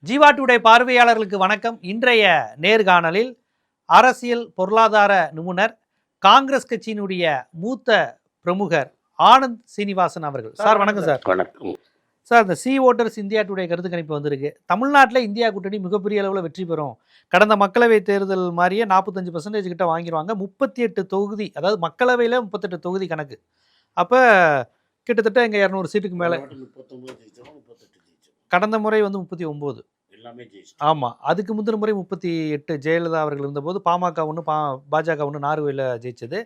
Jeeva today பார்வையாளர்களுக்கு வணக்கம். இன்றைய நேர்காணலில் அரசியல் பொருளாதார நிபுணர், காங்கிரஸ் கட்சியினுடைய மூத்த பிரமுகர் ஆனந்த் சீனிவாசன் அவர்கள். சார் வணக்கம். சார் வணக்கம் சார். இந்த சி ஓட்டர்ஸ் இந்தியா டுடே கருத்து கணிப்பு வந்திருக்கு. தமிழ்நாட்டில் இந்தியா கூட்டணி மிகப்பெரிய அளவில் வெற்றி பெறும். கடந்த மக்களவை தேர்தல் மாதிரியே 45% கிட்ட வாங்கிடுவாங்க. 38 தொகுதி, அதாவது மக்களவையில் 38 தொகுதி கணக்கு. அப்போ கிட்டத்தட்ட இங்கே 200 சீட்டுக்கு மேலே. கடந்த முறை வந்து 39. ஆமாம், அதுக்கு முந்தின முறை 38 ஜெயலலிதா அவர்கள் இருந்தபோது பாமக ஒன்று பாஜக ஒன்று நார்வேல ஜெயிச்சது.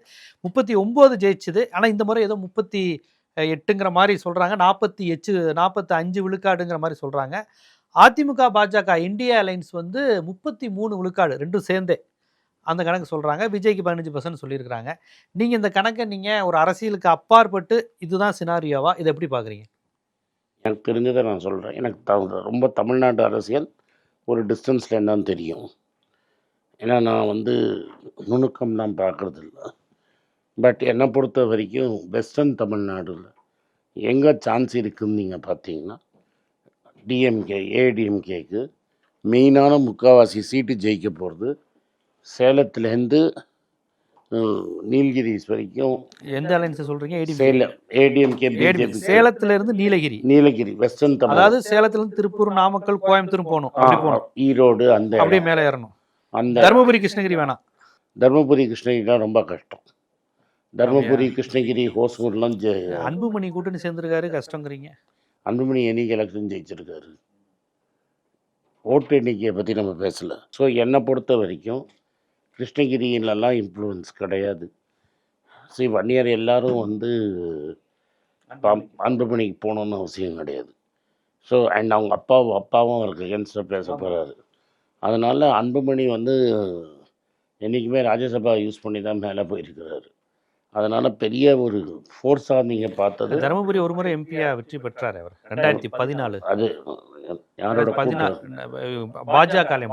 39 ஜெயிச்சது. ஆனால் இந்த முறை ஏதோ 38ங்கிற மாதிரி சொல்கிறாங்க. 45 விழுக்காடுங்கிற மாதிரி சொல்கிறாங்க. அதிமுக பாஜக இந்தியா அலைன்ஸ் வந்து 33 விழுக்காடு, ரெண்டும் சேர்ந்தே அந்த கணக்கு சொல்கிறாங்க. விஜய்க்கு 15% சொல்லியிருக்கிறாங்க. நீங்கள் இந்த கணக்கை நீங்கள் ஒரு அரசியலுக்கு அப்பாற்பட்டு இதுதான் சினாரியோவா, இதை எப்படி பார்க்குறீங்க? எனக்கு தெரிஞ்சதை நான் சொல்கிறேன். எனக்கு ரொம்ப தமிழ்நாடு அரசியல் ஒரு டிஸ்டன்ஸில் என்னன்னு தெரியும். ஏன்னா நான் வந்து நுணுக்கம்லாம் பார்க்குறது இல்லை. பட் என்னை பொறுத்த வரைக்கும் வெஸ்டர்ன் தமிழ்நாடுல எங்கே சான்ஸ் இருக்குதுன்னு நீங்கள் பார்த்தீங்கன்னா, டிஎம்கே ஏடிஎம்கேக்கு மெயினான முக்கால்வாசி சீட்டு ஜெயிக்க போகிறது சேலத்துலேருந்து நீலகிரிஸ் வரைக்கும். எந்த அலைன்ஸ் சொல்றீங்க? Salem ADMK BJP. சேலத்துல இருந்து நீலகிரி வெஸ்டர்ன் தமிழ், அதாவது சேலத்துல இருந்து திருப்பூர், நாமக்கல், கோயம்புத்தூர் போகணும். அப்படி போகணும். ஈரோடு அந்த அப்படியே மேலே ஏறணும். அந்த தருமபுரி கிருஷ்ணகிரி வேணாம். தருமபுரி கிருஷ்ணகிரிலாம் ரொம்ப கஷ்டம். தருமபுரி கிருஷ்ணகிரி ஹோசூர்லாம் அன்புமணி கூட்டணி சேர்ந்துருக்காரு, கஷ்டங்கிறீங்க. அன்புமணி என்னைக்கு எலெக்ஷன் ஜெயிச்சிருக்காரு? ஓட்டு எண்ணிக்கையை பற்றி நம்ம பேசலை. ஸோ என்னை பொறுத்த வரைக்கும் கிருஷ்ணகிரியிலலாம் இன்ஃப்ளூயன்ஸ் கிடையாது. சரி, வன்னியர் எல்லாரும் வந்து அன்புமணிக்கு போகணுன்னு அவசியம் கிடையாது. ஸோ அண்ட் அவங்க அப்பாவும் அவருக்கு அகேன்ஸ்டாக பேச போகிறாரு. அதனால் அன்புமணி வந்து என்றைக்குமே ராஜ்யசபா யூஸ் பண்ணி தான் மேலே போயிருக்கிறாரு. அதனால் பெரிய ஒரு ஃபோர்ஸாக நீங்கள் பார்த்தது. தருமபுரி ஒரு முறை எம்பியாக வெற்றி பெற்றார் அவர் 2014. அது யாரோட?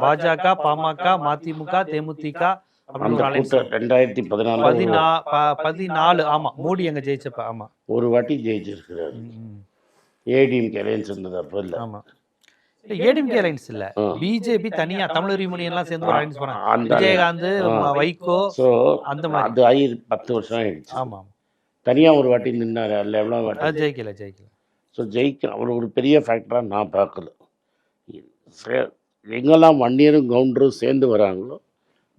பாஜக, பாமக, மதிமுக, தேமுதிக. 2014. ஆமா, மோடி அங்க ஜெயிச்சப்ப. ஆமா, ஒரு வாட்டி ஜெயிச்சிருக்கிறாரு. ஏடிஎம்கே அலைன்ஸ் இருந்தது அப்போ இல்லை. ஆமா, ஏடிஎம்கே அலைன்ஸ் இல்ல, பிஜேபி தனியா தமிழர் யூனியன் எல்லாம் சேர்ந்து ஒரு அலைன்ஸ் பண்ணாங்க. விஜயகாந்த், வைகோ. ஸோ அந்த மாதிரி அது 10 வருஷம் ஆயிடுச்சு. ஆமா, தனியாக ஒரு வாட்டி நின்னார். அதில் எவ்வளோ வாட்டி ஜெயிக்கல. ஸோ அவர் ஒரு பெரிய ஃபேக்டராக நான் பார்க்கல. எங்கெல்லாம் வன்னியரும் கவுண்டரும் சேர்ந்து வராங்களோ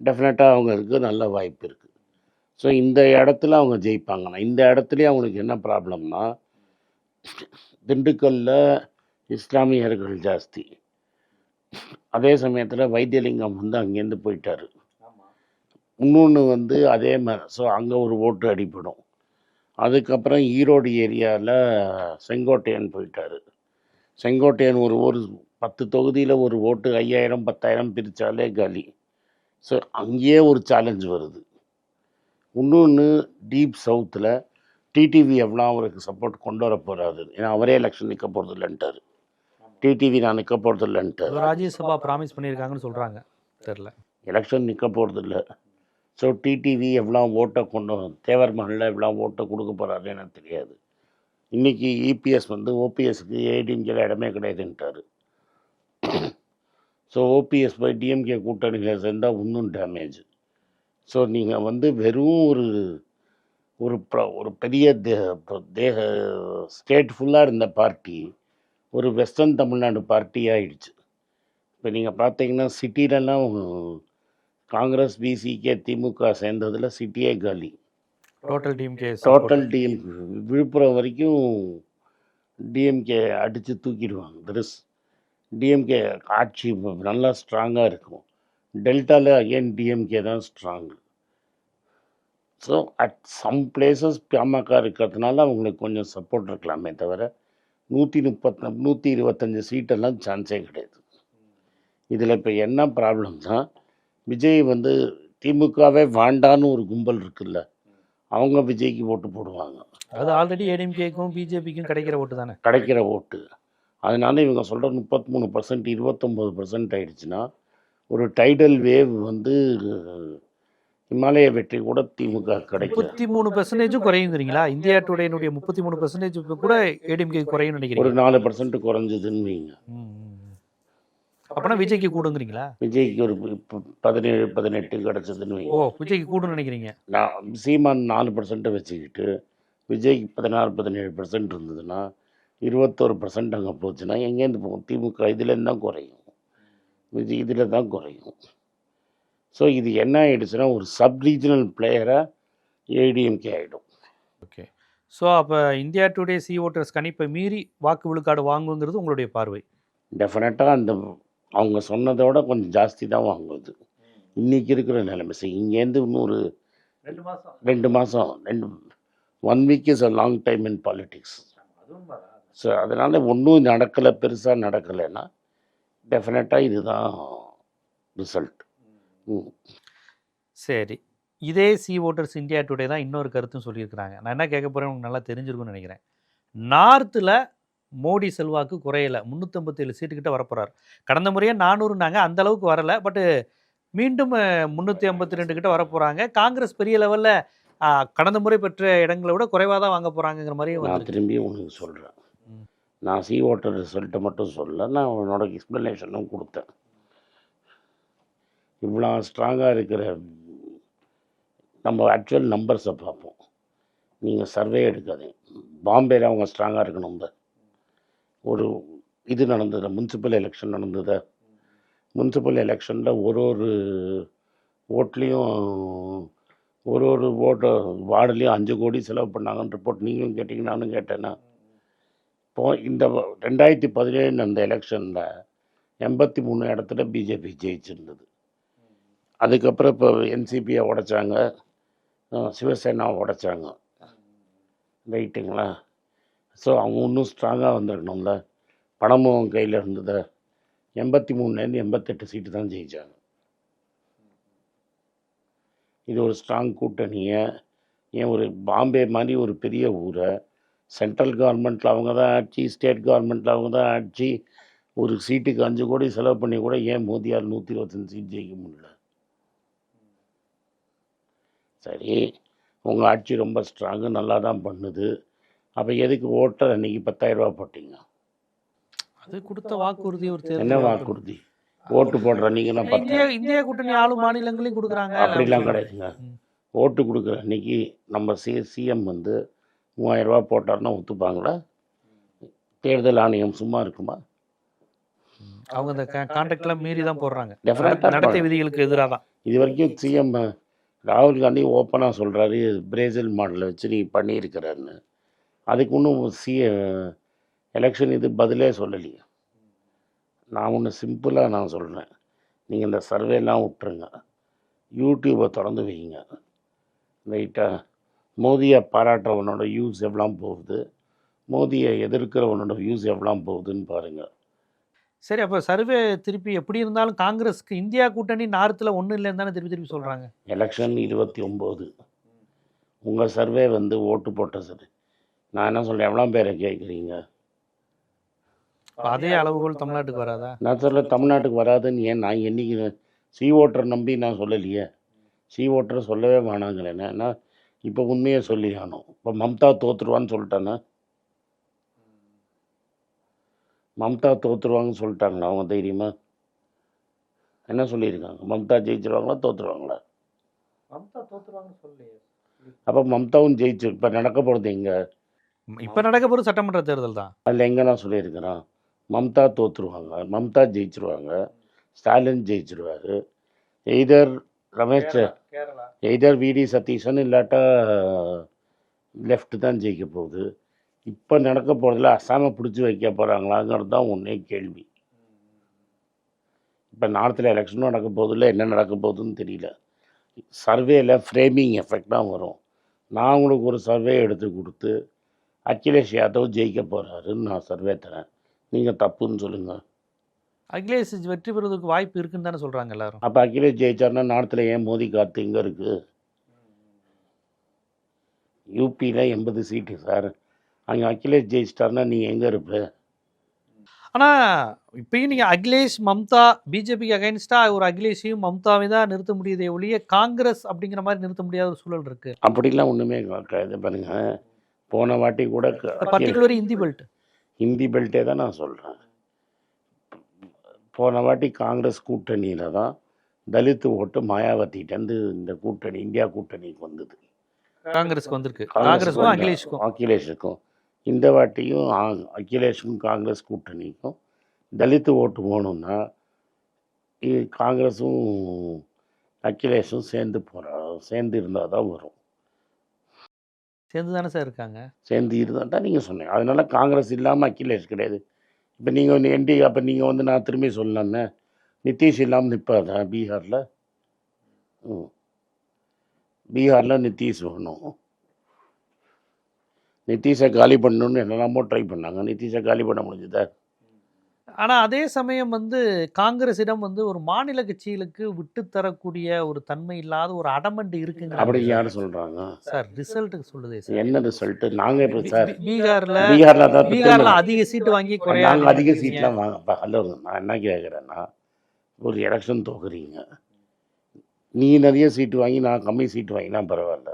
டெஃபினட்டாக அவங்களுக்கு நல்ல வாய்ப்பு இருக்குது. ஸோ இந்த இடத்துல அவங்க ஜெயிப்பாங்கன்னா, இந்த இடத்துலேயே அவங்களுக்கு என்ன ப்ராப்ளம்னா, திண்டுக்கல்லில் இஸ்லாமியர்கள் ஜாஸ்தி. அதே சமயத்தில் வைத்தியலிங்கம் வந்து அங்கேருந்து போயிட்டார். இன்னொன்று வந்து அதே மாதிரி. ஸோ அங்கே ஒரு ஓட்டு அடிப்படும். அதுக்கப்புறம் ஈரோடு ஏரியாவில் செங்கோட்டையன் போயிட்டார். செங்கோட்டையன் ஒரு 10 தொகுதியில் ஒரு ஓட்டு 5000 10,000 பிரித்தாலே காலி. ஸோ அங்கேயே ஒரு சேலஞ்ச் வருது. இன்னொன்று டீப் சவுத்தில் டிடிவி எவ்வளோ அவருக்கு சப்போர்ட் கொண்டு வர போகிறாரு. ஏன்னா அவரே எலெக்ஷன் நிற்க போகிறது இல்லைன்ட்டார். டிடிவி நான் நிற்க போகிறது இல்லைன்ட்டார். ராஜ்யசபா ப்ராமிஸ் பண்ணியிருக்காங்கன்னு சொல்கிறாங்க, தெரில. எலெக்ஷன் நிற்க போகிறது இல்லை. ஸோ டிடிவி எவ்வளோ ஓட்டை கொண்டு தேவர் மகளில் எவ்வளோ ஓட்டை கொடுக்க போகிறாருன்னு எனக்கு தெரியாது. இன்றைக்கி இபிஎஸ் வந்து ஓபிஎஸ்க்கு ஏடிஎம்கேல இடமே கிடையாதுன்ட்டார். ஸோ ஓபிஎஸ் போய் டிஎம்கே கூட்டணியில் சேர்ந்தால் இன்னும் டேமேஜ். ஸோ நீங்கள் வந்து வெறும் ஒரு பெரிய தேக ஸ்டேட் ஃபுல்லாக இருந்த பார்ட்டி ஒரு வெஸ்டர்ன் தமிழ்நாடு பார்ட்டி ஆகிடுச்சு. இப்போ நீங்கள் பார்த்தீங்கன்னா சிட்டிலெல்லாம் காங்கிரஸ், பிசிகே, திமுக சேர்ந்ததில் சிட்டியே காலி. டோட்டல் டிஎம்கே விழுப்புரம் வரைக்கும் டிஎம்கே அடித்து தூக்கிடுவாங்க. டிஎம்கே ஆட்சி நல்லா ஸ்ட்ராங்காக இருக்கும். டெல்டாவில் அகெயின் டிஎம்கே தான் strong. So at some places PMK இருக்கிறதுனால அவங்களுக்கு கொஞ்சம் சப்போர்ட் இருக்கலாமே தவிர 125 சீட்டெல்லாம் சான்ஸே கிடையாது. இதில் இப்போ என்ன ப்ராப்ளம்னா, விஜய் வந்து திமுகவே வேண்டான்னு ஒரு கும்பல் இருக்குல்ல, அவங்க விஜய்க்கு ஓட்டு போடுவாங்க. அது ஆல்ரெடி ஏடிஎம்கேக்கும் பிஜேபிக்கும் கிடைக்கிற ஓட்டு தானே, கிடைக்கிற ஓட்டு. அதனால இவங்க சொல்கிற 33% 29% ஆயிடுச்சுன்னா ஒரு டைடல் வேவ் வந்து இமாலய வெற்றி கூட திமுக கிடைக்கும். 33% குறையுங்கிறீங்களா? இந்தியா டுடேனுடைய 33% கூட ஏடிஎம்கே குறையும் நினைக்கிறீங்க? ஒரு 4% குறைஞ்சதுன்னு வைங்க. அப்பனா விஜய்க்கு கூடுங்கிறீங்களா? விஜய்க்கு ஒரு இப்போ 17-18 கிடச்சதுன்னு ஓ! வைங்க. விஜய்க்கு கூடுன்னு நினைக்கிறீங்க. நான் சீமான் 4% வச்சுக்கிட்டு விஜய்க்கு 16-17% இருந்ததுன்னா 21% அங்கே போச்சுன்னா எங்கேருந்து போகும்? திமுக இதுலேருந்து தான் குறையும், விஜய் இதில் தான் குறையும். ஸோ இது என்ன ஆயிடுச்சுன்னா ஒரு சப் ரீஜனல் பிளேயராக ஏடிஎம்கே ஆகிடும். ஓகே. ஸோ அப்போ இந்தியா டுடே சி ஓட்டர்ஸ் கணிப்பை மீறி வாக்கு விழுக்காடு வாங்குங்கிறது உங்களுடைய பார்வை. டெஃபினட்டாக அந்த அவங்க சொன்னதோட கொஞ்சம் ஜாஸ்தி தான் வாங்குவது இன்றைக்கி இருக்கிற நிலைமை. சரி, இங்கேருந்து இன்னொரு 2 மாதம் 1 week is a long time in politics. So அதனால் ஒன்றும் நடக்கலை, பெருசாக நடக்கலைன்னா டெஃபினட்டாக இதுதான் ரிசல்ட். சரி, இதே சி ஓட்டர்ஸ் இந்தியா டுடே தான் இன்னொரு கருத்தும் சொல்லியிருக்கிறாங்க. நான் என்ன கேட்க போகிறேன் உங்களுக்கு நல்லா தெரிஞ்சிருக்கும்னு நினைக்கிறேன். நார்த்தில் மோடி செல்வாக்கு குறையலை, 357 சீட்டுக்கிட்ட வரப்போகிறார். கடந்த முறையே 400நாங்க, அந்த அளவுக்கு வரலை. பட்டு மீண்டும் 352 கிட்ட வரப்போகிறாங்க. காங்கிரஸ் பெரிய லெவலில் கடந்த முறை பெற்ற இடங்களை விட குறைவாக தான் வாங்க போகிறாங்கிற மாதிரி நான் திரும்பி உங்களுக்கு சொல்கிறேன். நான் சி ஓட்டர் ரிசல்ட்டை மட்டும் சொல்ல, நான் உன்னோட எக்ஸ்ப்ளனேஷனும் கொடுத்தேன். இவ்வளோ ஸ்ட்ராங்காக இருக்கிற நம்ம ஆக்சுவல் நம்பர்ஸை பார்ப்போம். நீங்கள் சர்வே எடுக்காதீங்க. பாம்பேயில் அவங்க ஸ்ட்ராங்காக இருக்கணும். ஒரு இது நடந்தது, முனிசிபல் எலெக்ஷன் நடந்தது. முனிசிபல் எலெக்ஷனில் ஒரு ஓட்லேயும் ஒரு ஓட்டு வார்டுலேயும் 5 கோடி செலவு பண்ணாங்கன்னு ரிப்போர்ட் நீங்களும் கேட்டீங்க, நானும் கேட்டேன்னா. இப்போது இந்த 2017 அந்த எலெக்ஷனில் 83 இடத்துல பிஜேபி ஜெயிச்சிருந்தது. அதுக்கப்புறம் இப்போ என்சிபியை உடைச்சாங்க, சிவசேனாவை உடைச்சாங்க, ரைட்டுங்களா? ஸோ அவங்க இன்னும் ஸ்ட்ராங்காக வந்திருக்கணும்ல. பணமும் கையில் இருந்தது. 83லேருந்து 88 சீட்டு தான் ஜெயித்தாங்க. இது ஒரு ஸ்ட்ராங் கூட்டணியை, ஏன் ஒரு பாம்பே மாதிரி ஒரு பெரிய ஊரை சென்ட்ரல் கவர்மெண்ட்டில் அவங்க தான் ஆட்சி, ஸ்டேட் கவர்மெண்ட்டில் அவங்க தான் ஆட்சி, ஒரு சீட்டுக்கு 5 கோடி செலவு பண்ணி கூட ஏன் மோதியார் 125 சீட் ஜெயிக்க முடியல? சரி, உங்கள் ஆட்சி ரொம்ப ஸ்ட்ராங்கு, நல்லா தான் பண்ணுது. அப்போ எதுக்கு ஓட்டர் அன்றைக்கி 10,000 ரூபா போட்டிங்க? அது கொடுத்த வாக்குறுதி. ஒரு என்ன வாக்குறுதி? ஓட்டு போடுற நீங்கள் நான் இந்தியா கூட்டணி ஆளும் மாநிலங்களையும் கொடுக்குறாங்க. அப்படிலாம் கிடையாதுங்க. ஓட்டு கொடுக்குற அன்றைக்கி நம்ம சிஎம் வந்து 3000 ரூபா போட்டார்னா ஒத்துப்பாங்களா? தேர்தல் ஆணையம் சும்மா இருக்குமா? அவங்க அந்த கான்ட்ராக்ட்லாம் மீறி தான் போடுறாங்க. டெஃபினட்டாக நடத்தை விதிகளுக்கு எதிராக தான். இது வரைக்கும் சிஎம் ராகுல் காந்தி ஓப்பனாக சொல்கிறாரு, பிரேசில் மாடலில் வச்சு நீ பண்ணியிருக்கிறாருன்னு. அதுக்கு இன்னும் எலெக்ஷன் இது பதிலே சொல்லலையே. நான் ஒன்று சிம்பிளாக நான் சொல்கிறேன், நீங்கள் இந்த சர்வேலாம் விட்டுருங்க, யூடியூப்பை திறந்து வைங்க, ரைட்டாக. மோதியை பாராட்டுறவனோட வியூஸ் எவ்வளோ போகுது, மோதியை எதிர்க்கிறவனோட வியூஸ் எவ்வளோ போகுதுன்னு பாருங்கள். சரி, அப்போ சர்வே திருப்பி எப்படி இருந்தாலும் காங்கிரஸ்க்கு இந்தியா கூட்டணி நார்த்தில் ஒன்றும் இல்லைன்னு தானே திருப்பி சொல்கிறாங்க. எலெக்ஷன் 29. உங்கள் சர்வே வந்து ஓட்டு போட்ட சரி. நான் என்ன சொல்கிறேன், எவ்வளோ பேரை கேட்குறீங்க? அதே அளவுகோல் தமிழ்நாட்டுக்கு வராதா? நான் சொல்ல தமிழ்நாட்டுக்கு வராதுன்னு ஏன் நான் என்றைக்கு சி ஓட்டர் நம்பி நான் சொல்லலையே. சி ஓட்டரை சொல்லவே வேணாங்கிறேன். ஏன்னா இப்போ உண்மையை சொல்லி ஆனோம். இப்போ மம்தா தோற்றுருவான்னு சொல்லிட்டானே, மம்தா தோற்றுருவாங்கன்னு சொல்லிட்டாங்களா அவங்க தைரியமாக? என்ன சொல்லியிருக்காங்க? மம்தா ஜெயிச்சிருவாங்களா தோற்றுருவாங்களா? மம்தா தோற்றுருவாங்கன்னு சொல்லி. அப்போ மம்தாவும் ஜெயிச்சு இப்போ நடக்க போகிறது எங்கே? இப்போ நடக்க போகிறது சட்டமன்ற தேர்தல் தான். அதில் எங்கே நான் சொல்லியிருக்கிறேன்? மம்தா தோற்றுருவாங்க, மம்தா ஜெயிச்சிருவாங்க, ஸ்டாலின் ஜெயிச்சிருவார். எய்தர் ரமேஷ், எய்தர் விடி சதீஷன், இல்லாட்டா லெஃப்ட் தான் ஜெயிக்க போகுது. இப்போ நடக்க போகிறதுல அசாமை பிடிச்சி வைக்க போகிறாங்களாங்கிறது தான் ஒன்றே கேள்வி. இப்போ நார்த்தில் எலெக்ஷனும் நடக்க போதில்லை, என்ன நடக்க போகுதுன்னு தெரியல. சர்வேயில் ஃப்ரேமிங் எஃபெக்ட் தான் வரும். நான் உங்களுக்கு ஒரு சர்வே எடுத்து கொடுத்து அகிலேஷ் யாதவ் ஜெயிக்க போகிறாருன்னு நான் சர்வே தரேன், நீங்கள் தப்புன்னு சொல்லுங்கள். அகிலேஷ் வெற்றி பெறுவதற்கு வாய்ப்பு இருக்குன்னு தானே சொல்கிறாங்க எல்லாரும். அப்போ அகிலேஷ் ஜெயிச்சார்னா நார்த்தில் ஏன் மோதி காத்து இங்கே இருக்குது? யூபியில் 80 சீட்டு சார், அங்கே அகிலேஷ் ஜெயிச்சிட்டார்னா நீ எங்கே இருப்ப? ஆனால் இப்பயும் நீங்கள் அகிலேஷ் மம்தா பிஜேபிக்கு அகைன்ஸ்டாக ஒரு அகிலேஷையும் மம்தாவை தான் நிறுத்த முடியுதே ஒழிய காங்கிரஸ் அப்படிங்கிற மாதிரி நிறுத்த முடியாத ஒரு சூழல் இருக்குது. அப்படிலாம் ஒன்றுமே இது பாருங்க, போன வாட்டி கூட பர்டிகுலர் ஹிந்தி பெல்ட், ஹிந்தி பெல்ட்டே தான் நான் சொல்கிறேன். போன வாட்டி காங்கிரஸ் கூட்டணியில் தான் தலித் ஓட்டு மாயாவதிட்டேருந்து இந்த கூட்டணி இந்தியா கூட்டணிக்கு வந்தது. காங்கிரஸ்க்கு வந்திருக்கு. காங்கிரஸுக்கும் காங்கிரஸ்க்கும் இந்த அகிலேஷுக்கும். அகிலேஷுக்கும் இந்த வாட்டியும் அகிலேஷுக்கும் காங்கிரஸ் கூட்டணிக்கும் தலித் ஓட்டு போகணுன்னா காங்கிரஸும் அகிலேஷும் சேர்ந்து இருந்தால் தான் வரும். சேர்ந்து தானே சார் இருக்காங்க. சேர்ந்து இருந்தால் தான் நீங்கள் சொன்னீங்க. அதனால காங்கிரஸ் இல்லாமல் அகிலேஷ் கிடையாது. இப்போ நீங்கள் வந்து அப்போ நீங்கள் வந்து நான் திரும்பி சொல்லலாமே, நிதிஷ் இல்லாமல் நிற்பாதா பீகாரில்? பீகாரில் நிதிஷ் வரணும். நிதிஷை காலி பண்ணணும்னு என்னெல்லாமோ ட்ரை பண்ணாங்க. நிதிஷை காலி பண்ண முடிஞ்சுதா? ஆனால் அதே சமயம் வந்து காங்கிரஸிடம் வந்து ஒரு மாநில கட்சிகளுக்கு விட்டு தரக்கூடிய ஒரு தன்மை இல்லாத ஒரு அடமண்ட் இருக்குங்க. அப்படி யார் சொல்கிறாங்க சார்? ரிசல்ட்டுக்கு சொல்லுதே சார். என்ன ரிசல்ட்டு? நாங்கள் இப்போ சார் பீகார்ல தான் அதிக சீட்டு வாங்கி நாங்கள் அதிக சீட்லாம் வாங்கப்பா. ஹலோ, நான் என்ன கேட்குறேன்னா, ஒரு எலெக்ஷன் தோக்குறீங்க, நீ நிறைய சீட்டு வாங்கி நான் கம்மி சீட்டு வாங்கினா பரவாயில்ல.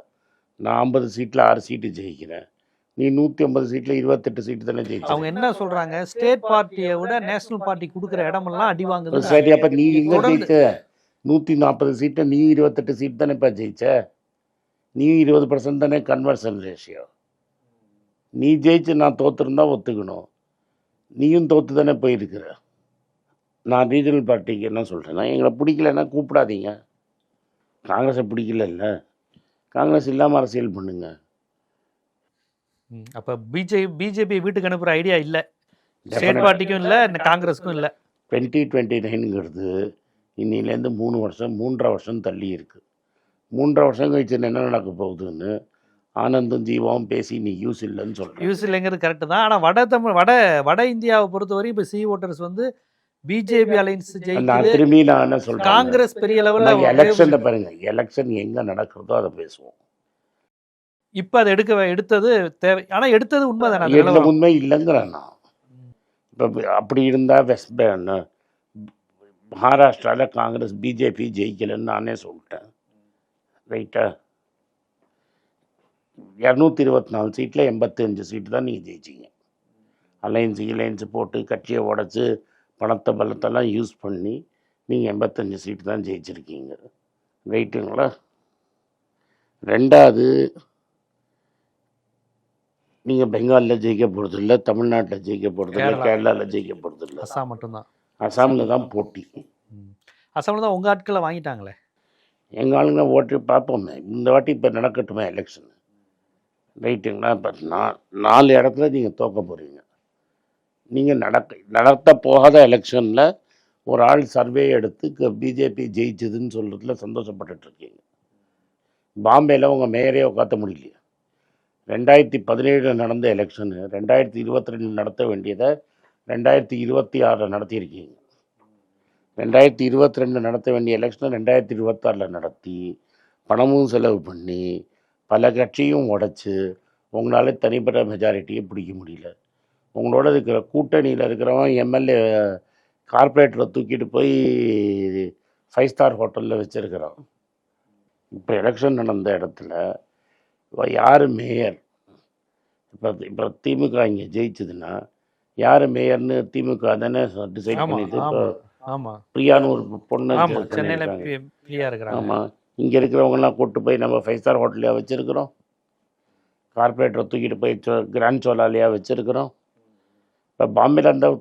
நான் 50 சீட்டில் 6 சீட்டு ஜெயிக்கிறேன், நீ 150 சீட்டில் 28 சீட்டு தானே ஜெயிச்சு. அவங்க என்ன சொல்றாங்க, ஸ்டேட் பார்ட்டியை விட நேஷனல் பார்ட்டி கொடுக்குற இடமெல்லாம் அடி வாங்குது. சரி, அப்போ நீ எங்கே ஜெயிச்ச? 140 சீட்டை நீ 28 சீட் தானே இப்போ ஜெயிச்ச. நீ 20% தானே கன்வர்ஷன் ரேஷியோ. நீ ஜெயிச்சு நான் தோற்றுருந்தா ஒத்துக்கணும். நீயும் தோற்று தானே போயிருக்கிற. நான் ரீஜனல் பார்ட்டிக்கு என்ன சொல்கிறேன்னா, எங்களை பிடிக்கலன்னா கூப்பிடாதீங்க. காங்கிரஸை பிடிக்கல, காங்கிரஸ் இல்லாமல் அரசியல் பண்ணுங்க. அப்போ பிஜேபி வீட்டுக்கு அனுப்புகிற ஐடியா இல்லை, ஸ்டேட் பார்ட்டிக்கும் இல்லை, காங்கிரஸுக்கும் இல்லை. 2029ங்கிறது இன்னிலேருந்து 3.5 வருஷம் தள்ளி இருக்குது. 3.5 வருஷம் கழிச்சு என்ன நடக்க போகுதுன்னு ஆனந்தும் ஜீவாவும் பேசி நீ யூஸ் இல்லைன்னு சொல்கிறேன். யூஸ் இல்லைங்கிறது கரெக்டு தான். ஆனால் வட இந்தியாவை பொறுத்தவரை இப்போ சி ஓட்டர்ஸ் வந்து பிஜேபி அலைன்ஸ் நான் திரும்பி நான் என்ன சொல்கிறேன், காங்கிரஸ் பெரிய லெவலில் எலெக்ஷனில் பாருங்க, எலெக்ஷன் எங்கே நடக்கிறதோ அதை பேசுவோம். இப்போ அதை எடுத்தது தேவை. ஆனால் எடுத்தது உண்மை தானே? உண்மை இல்லைங்கிறேன் நான். இப்போ அப்படி இருந்தால் மகாராஷ்டிராவில் காங்கிரஸ் பிஜேபி ஜெயிக்கலைன்னு நானே சொல்லிட்டேன், ரைட்டா? 224 சீட்டில் 85 சீட்டு தான் நீங்கள் ஜெயிச்சிங்க. அலைன்ஸு போட்டு கட்சியை உடச்சி பலத்தெல்லாம் யூஸ் பண்ணி நீங்கள் 85 சீட்டு தான் ஜெயிச்சிருக்கீங்க, ரைட்டுங்களா? ரெண்டாவது, நீங்கள் பெங்காலில் ஜெயிக்க போகிறது இல்லை, தமிழ்நாட்டில் ஜெயிக்க போகிறது இல்லை, கேரளாவில் ஜெயிக்க போகிறது இல்லை, அசாம் மட்டும்தான். அசாமில் தான் போட்டி. அசாமில் தான் உங்கள் ஆட்களை வாங்கிட்டாங்களே. எங்கள் ஆளுங்க ஓட்டு பார்ப்போமே. இந்த வாட்டி இப்போ நடக்கட்டுமே எலெக்ஷன், ரைட்டுங்களா? இப்போ 4 இடத்துல நீங்கள் தோக்க போகிறீங்க. நீங்கள் நடத்த போகாத எலெக்ஷனில் ஒரு ஆள் சர்வே எடுத்து பிஜேபி ஜெயிச்சதுன்னு சொல்கிறதுல சந்தோஷப்பட்டுருக்கீங்க. பாம்பேயில் உங்கள் மேயரே உட்காத்த முடியலையே. 2017 நடந்த எலெக்ஷனு 2022 நடத்த வேண்டியதை 2026 நடத்தியிருக்கீங்க. 2022 நடத்த வேண்டிய எலெக்ஷனை 2026 நடத்தி பணமும் செலவு பண்ணி பல கட்சியும் உடைச்சி உங்களால் தனிப்பட்ட மெஜாரிட்டியை பிடிக்க முடியல. உங்களோட இருக்கிற கூட்டணியில் இருக்கிறவன் எம்எல்ஏ கார்பரேட்டரை தூக்கிட்டு போய் 5 ஸ்டார் ஹோட்டலில் வச்சுருக்கிறான். இப்போ எலெக்ஷன் நடந்த இடத்துல யார் மேயர்? இப்போ திமுக இங்கே ஜெயிச்சதுன்னா யார் மேயர்னு திமுக தானே டிசைட் பண்ணிட்டு. இப்போ பிரியான்னு ஒரு பொண்ணு சென்னையில். ஆமாம், இங்கே இருக்கிறவங்கலாம் கூப்பிட்டு போய் நம்ம 5 ஸ்டார் ஹோட்டலையாக வச்சுருக்கிறோம், கார்பரேட்டரை தூக்கிட்டு போய் கிராண்ட் சோலாலையாக வச்சுருக்கிறோம். இப்போ பாம்பேல இருந்தால்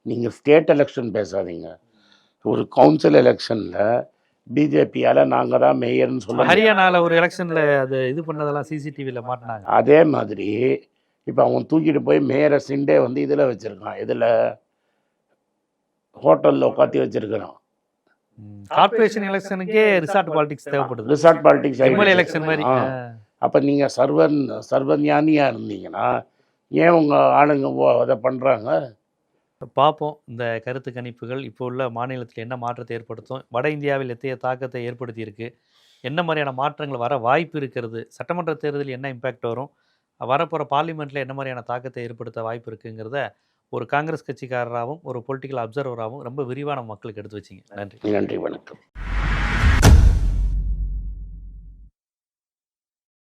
நீங்கள் ஸ்டேட் எலெக்ஷன் பேசாதீங்க, ஒரு கவுன்சில் எலெக்ஷனில் பிஜேபியால் நாங்கள் தான் மேயர்னு சொல்லுவோம். ஹரியானாவில் ஒரு எலெக்ஷனில் அது இது பண்ணதெல்லாம் சிசிடிவியில் மாட்டினாங்க. அதே மாதிரி இப்போ அவன் தூக்கிட்டு போய் மேயரை சிண்டே வந்து இதில் வச்சுருக்கான், இதில் ஹோட்டலில் உட்காத்தி வச்சுருக்கிறான். கார்பரேஷன் எலெக்ஷனுக்கே ரிசார்ட் பாலிடிக்ஸ் தேவைப்படுது. ரிசார்ட் பாலிடிக்ஸ் எலெக்ஷன் மாதிரி. அப்போ நீங்கள் சர்வஞானியாக இருந்தீங்கன்னா ஏன் உங்கள் ஆளுங்க அதை பண்ணுறாங்க? பார்ப்போம் இந்த கருத்து கணிப்புகள் இப்போ உள்ள மாநிலத்தில் என்ன மாற்றத்தை ஏற்படுத்தும், வட இந்தியாவில் எத்தகைய தாக்கத்தை ஏற்படுத்தியிருக்கு, என்ன மாதிரியான மாற்றங்கள் வர வாய்ப்பு இருக்கிறது, சட்டமன்ற தேர்தலில் என்ன இம்பேக்ட் வரும், வரப்போகிற பார்லிமெண்ட்டில் என்ன மாதிரியான தாக்கத்தை ஏற்படுத்த வாய்ப்பு இருக்குங்கிறத ஒரு காங்கிரஸ் கட்சிக்காரராகவும் ஒரு பொலிட்டிக்கல் அப்சர்வராகவும் ரொம்ப விரிவான மக்களுக்கு எடுத்து வச்சிங்க. நன்றி. நன்றி, வணக்கம்.